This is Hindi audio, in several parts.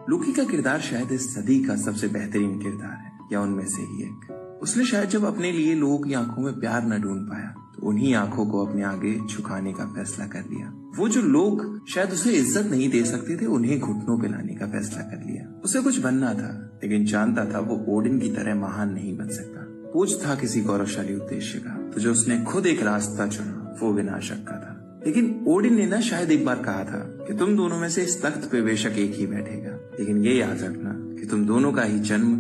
लोकी का किरदार शायद इस सदी का सबसे बेहतरीन किरदार है, या उनमें से ही एक। उसने शायद जब अपने लिए लोगों की आंखों में प्यार न ढूंढ पाया तो उन्हीं आंखों को अपने आगे झुकाने का फैसला कर लिया। वो जो लोग शायद उसे इज्जत नहीं दे सकते थे, उन्हें घुटनों पे लाने का फैसला कर लिया। उसे कुछ बनना था, लेकिन जानता था वो ओडिन की तरह महान नहीं बन सकता। बोझ था किसी गौरवशाली उद्देश्य का, तो जो उसने खुद एक रास्ता चुना वो विनाशक का था। लेकिन ओडिन ने ना शायद एक बार कहा था कि तुम दोनों में से इस तख्त पे बेशक एक ही बैठेगा, लेकिन ये याद रखना कि तुम दोनों का ही जन्म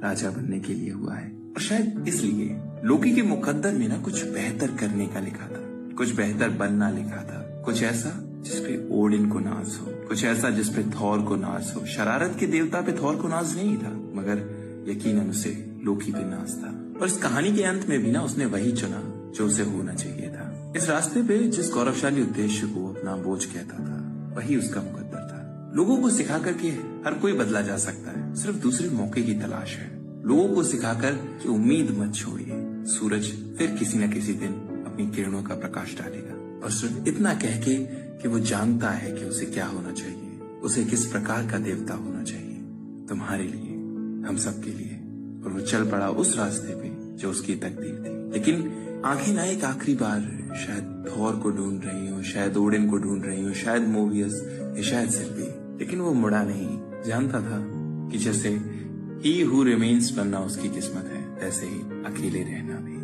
राजा बनने के लिए हुआ है। और शायद इसलिए लोकी के मुकद्दर में ना कुछ बेहतर करने का लिखा था, कुछ बेहतर बनना लिखा था, कुछ ऐसा जिसपे ओडिन को नाज हो, कुछ ऐसा जिसपे थॉर को नाज हो। शरारत के देवता पे थॉर को नाज नहीं था, मगर यकीनन उसे लोकी पे नाज था। और इस कहानी के अंत में भी ना उसने वही चुना जो उसे होना चाहिए था। इस रास्ते पे जिस गौरवशाली उद्देश्य को अपना बोझ कहता था, वही उसका मुकद्दर था। लोगों को सिखाकर के हर कोई बदला जा सकता है, सिर्फ दूसरे मौके की तलाश है। लोगों को सिखाकर कि उम्मीद मत छोड़िए, सूरज फिर किसी न किसी दिन अपनी किरणों का प्रकाश डालेगा। और सिर्फ इतना कह के कि वो जानता है कि उसे क्या होना चाहिए, उसे किस प्रकार का देवता होना चाहिए, तुम्हारे लिए, हम सब के लिए। और वो चल पड़ा उस रास्ते पे जो उसकी तकदीर थी। लेकिन आंखें ना एक आखिरी बार शायद थॉर को ढूंढ रही हो, शायद ओडिन को ढूंढ रही हो, शायद मोबियस या शायद सिल्वी, लेकिन वो मुड़ा नहीं। जानता था कि जैसे ही हु रिमेन्स बनना उसकी किस्मत है, वैसे ही अकेले रहना भी।